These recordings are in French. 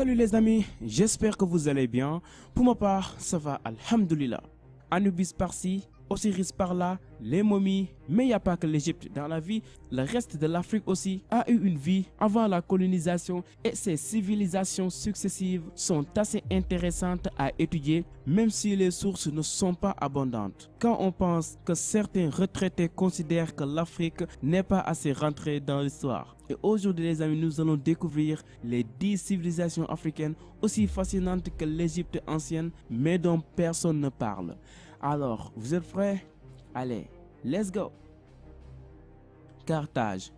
Salut les amis, j'espère que vous allez bien. Pour ma part, ça va, alhamdoulilah. Anubis par-ci, Osiris par-là, les momies, mais il n'y a pas que l'Égypte dans la vie. Le reste de l'Afrique aussi a eu une vie avant la colonisation et ces civilisations successives sont assez intéressantes à étudier, même si les sources ne sont pas abondantes. Quand on pense que certains retraités considèrent que l'Afrique n'est pas assez rentrée dans l'histoire. Et aujourd'hui les amis, nous allons découvrir les 10 civilisations africaines aussi fascinantes que l'Égypte ancienne, mais dont personne ne parle. Alors, vous êtes prêts? Allez, let's go! Carthage.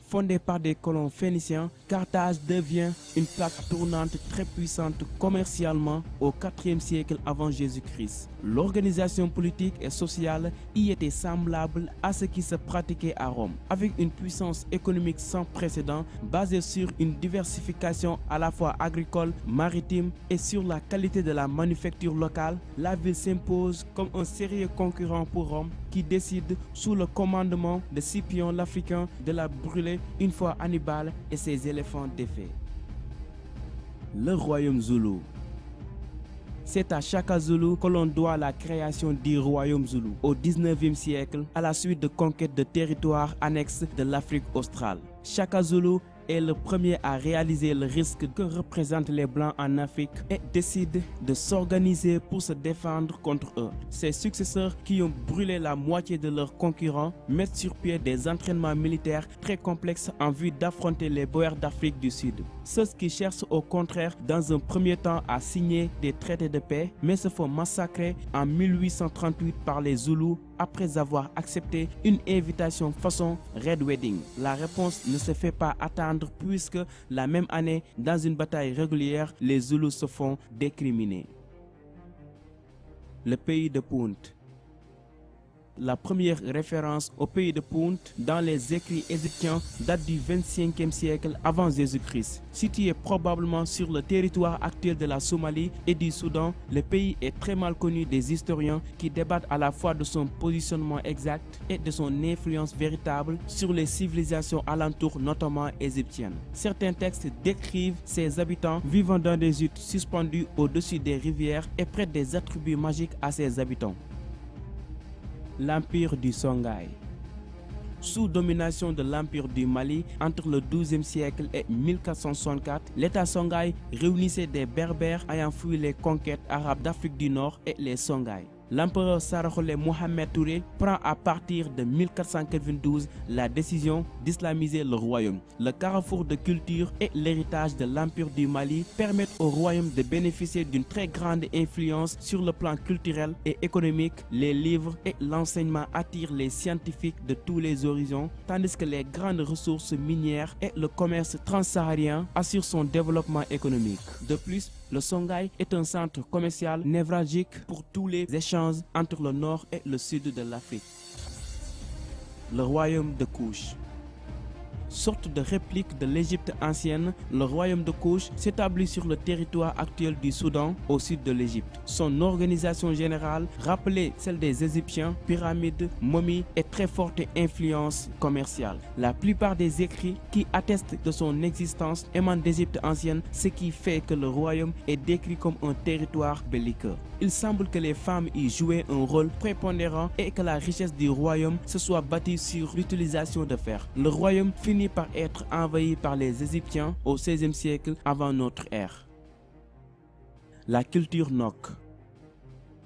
Fondée par des colons phéniciens, Carthage devient une plaque tournante très puissante commercialement au IVe siècle avant Jésus-Christ. L'organisation politique et sociale y était semblable à ce qui se pratiquait à Rome. Avec une puissance économique sans précédent basée sur une diversification à la fois agricole, maritime et sur la qualité de la manufacture locale, la ville s'impose comme un sérieux concurrent pour Rome qui décide sous le commandement de Scipion l'Africain de la brûler une fois Hannibal et ses éléphants défaits. Le royaume Zoulou. C'est à Shaka Zulu que l'on doit la création du royaume Zoulou au 19e siècle à la suite de conquêtes de territoires annexes de l'Afrique australe. Shaka Zulu est le premier à réaliser le risque que représentent les Blancs en Afrique et décide de s'organiser pour se défendre contre eux. Ses successeurs, qui ont brûlé la moitié de leurs concurrents, mettent sur pied des entraînements militaires très complexes en vue d'affronter les Boers d'Afrique du Sud. Ceux qui cherchent au contraire dans un premier temps à signer des traités de paix, mais se font massacrer en 1838 par les Zoulous après avoir accepté une invitation façon Red Wedding. La réponse ne se fait pas attendre puisque la même année, dans une bataille régulière, les Zoulous se font décriminer. Le pays de Punt. La première référence au pays de Punt dans les écrits égyptiens date du 25e siècle avant Jésus-Christ. Situé probablement sur le territoire actuel de la Somalie et du Soudan, le pays est très mal connu des historiens qui débattent à la fois de son positionnement exact et de son influence véritable sur les civilisations alentours, notamment égyptiennes. Certains textes décrivent ses habitants vivant dans des huttes suspendues au-dessus des rivières et prêtent des attributs magiques à ses habitants. L'Empire du Songhai. Sous domination de l'Empire du Mali entre le XIIe siècle et 1464, l'État Songhai réunissait des Berbères ayant fui les conquêtes arabes d'Afrique du Nord et les Songhai. L'empereur Sarakhole Mohamed Touré prend à partir de 1492 la décision d'islamiser le royaume. Le carrefour de culture et l'héritage de l'Empire du Mali permettent au royaume de bénéficier d'une très grande influence sur le plan culturel et économique. Les livres et l'enseignement attirent les scientifiques de tous les horizons, tandis que les grandes ressources minières et le commerce transsaharien assurent son développement économique. De plus, le Songhai est un centre commercial névralgique pour tous les échanges entre le nord et le sud de l'Afrique. Le royaume de Kouch. Sorte de réplique de l'Égypte ancienne, le royaume de Kouch s'établit sur le territoire actuel du Soudan, au sud de l'Égypte. Son organisation générale rappelait celle des Égyptiens, pyramides, momies et très forte influence commerciale. La plupart des écrits qui attestent de son existence émanent d'Égypte ancienne, ce qui fait que le royaume est décrit comme un territoire belliqueux. Il semble que les femmes y jouaient un rôle prépondérant et que la richesse du royaume se soit bâtie sur l'utilisation de fer. Le royaume finit par être envahi par les Égyptiens au XVIe siècle avant notre ère. La culture Nok.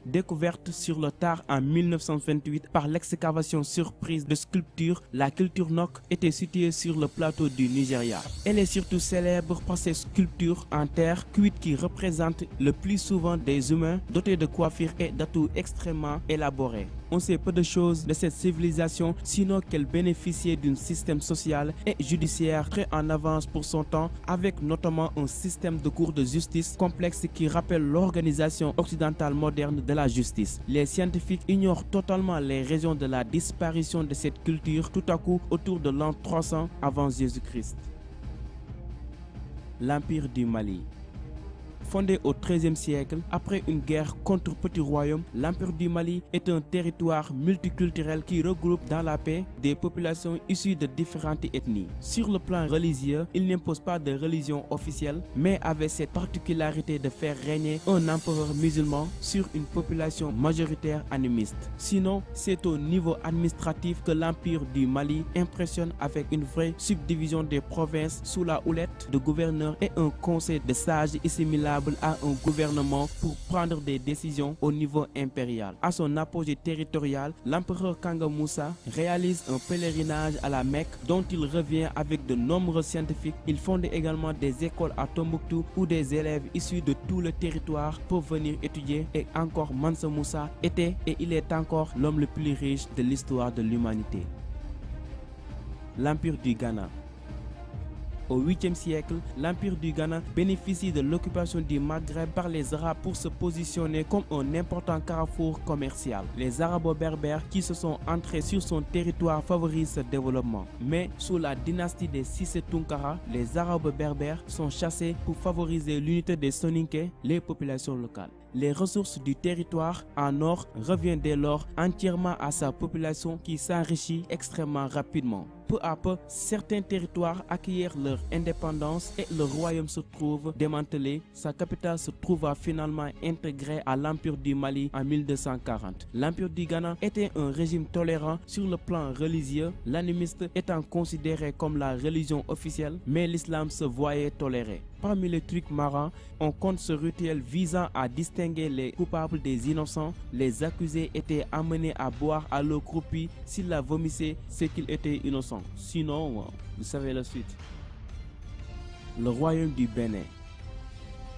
Découverte sur le tard en 1928 par l'excavation surprise de sculptures, la culture Nok était située sur le plateau du Nigeria. Elle est surtout célèbre par ses sculptures en terre cuite qui représentent le plus souvent des humains dotés de coiffures et d'atouts extrêmement élaborés. On sait peu de choses de cette civilisation, sinon qu'elle bénéficiait d'un système social et judiciaire très en avance pour son temps, avec notamment un système de cours de justice complexe qui rappelle l'organisation occidentale moderne de la justice. Les scientifiques ignorent totalement les raisons de la disparition de cette culture tout à coup autour de l'an 300 avant Jésus-Christ. L'Empire du Mali. Fondé au XIIIe siècle, après une guerre contre Petit Royaume, l'Empire du Mali est un territoire multiculturel qui regroupe dans la paix des populations issues de différentes ethnies. Sur le plan religieux, il n'impose pas de religion officielle, mais avait cette particularité de faire régner un empereur musulman sur une population majoritaire animiste. Sinon, c'est au niveau administratif que l'Empire du Mali impressionne avec une vraie subdivision des provinces sous la houlette de gouverneurs et un conseil de sages assimilable à un gouvernement pour prendre des décisions au niveau impérial. À son apogée territorial, l'empereur Kanga Moussa réalise un pèlerinage à la Mecque dont il revient avec de nombreux scientifiques. Il fonde également des écoles à Tombouctou où des élèves issus de tout le territoire peuvent venir étudier, et encore Mansa Moussa était et il est encore l'homme le plus riche de l'histoire de l'humanité. L'Empire du Ghana. Au 8e siècle, l'Empire du Ghana bénéficie de l'occupation du Maghreb par les Arabes pour se positionner comme un important carrefour commercial. Les Arabo-berbères qui se sont entrés sur son territoire favorisent ce développement. Mais sous la dynastie des Cissé Tounkara, les Arabo-berbères sont chassés pour favoriser l'unité des Soninké, les populations locales. Les ressources du territoire en or reviennent dès lors entièrement à sa population qui s'enrichit extrêmement rapidement. Peu à peu, certains territoires acquièrent leur indépendance et le royaume se trouve démantelé. Sa capitale se trouva finalement intégrée à l'Empire du Mali en 1240. L'Empire du Ghana était un régime tolérant sur le plan religieux, l'animiste étant considéré comme la religion officielle, mais l'islam se voyait toléré. Parmi les trucs marrants, on compte ce rituel visant à distinguer les coupables des innocents. Les accusés étaient amenés à boire à l'eau croupie. S'ils la vomissaient, c'est qu'ils étaient innocents. Sinon, vous savez la suite. Le royaume du Bénin.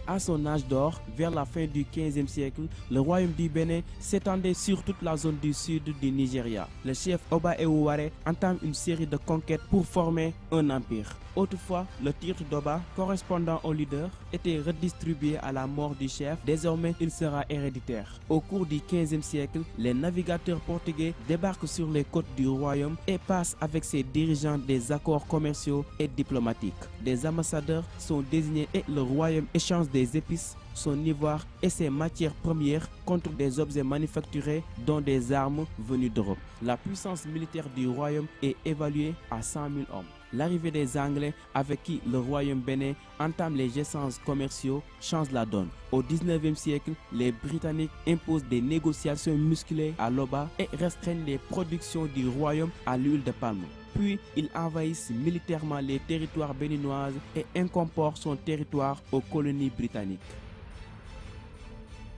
À son âge d'or, vers la fin du XVe siècle, le royaume du Bénin s'étendait sur toute la zone du sud du Nigeria. Le chef Oba Ewuware entame une série de conquêtes pour former un empire. Autrefois, le titre d'Oba, correspondant au leader, était redistribué à la mort du chef. Désormais, il sera héréditaire. Au cours du XVe siècle, les navigateurs portugais débarquent sur les côtes du royaume et passent avec ses dirigeants des accords commerciaux et diplomatiques. Des ambassadeurs sont désignés et le royaume échange des épices, son ivoire et ses matières premières contre des objets manufacturés dont des armes venues d'Europe. La puissance militaire du royaume est évaluée à 100 000 hommes. L'arrivée des Anglais avec qui le royaume bénin entame les échanges commerciaux change la donne. Au 19e siècle, les Britanniques imposent des négociations musclées à l'Oba et restreignent les productions du royaume à l'huile de palme. Puis, ils envahissent militairement les territoires béninoises et incorporent son territoire aux colonies britanniques.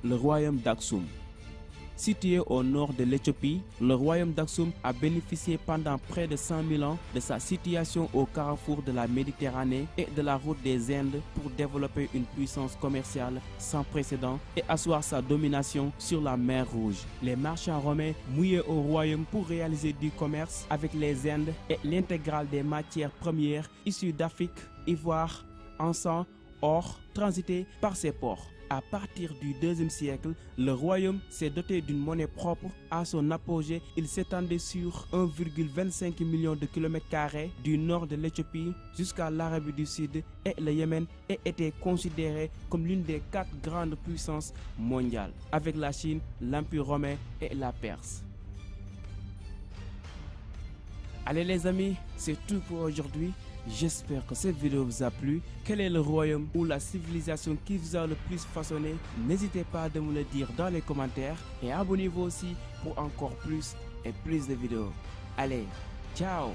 Le royaume d'Aksum. Situé au nord de l'Éthiopie, le royaume d'Aksum a bénéficié pendant près de 100 000 ans de sa situation au carrefour de la Méditerranée et de la route des Indes pour développer une puissance commerciale sans précédent et asseoir sa domination sur la mer Rouge. Les marchands romains mouillaient au royaume pour réaliser du commerce avec les Indes et l'intégrale des matières premières issues d'Afrique, ivoire, encens, or, transité par ces ports. À partir du IIe siècle, le royaume s'est doté d'une monnaie propre. À son apogée, il s'étendait sur 1,25 million de kilomètres carrés du nord de l'Éthiopie jusqu'à l'Arabie du Sud et le Yémen et était considéré comme l'une des 4 grandes puissances mondiales, avec la Chine, l'Empire romain et la Perse. Allez les amis, c'est tout pour aujourd'hui. J'espère que cette vidéo vous a plu. Quel est le royaume ou la civilisation qui vous a le plus façonné? N'hésitez pas à me le dire dans les commentaires et abonnez-vous aussi pour encore plus et plus de vidéos. Allez, ciao!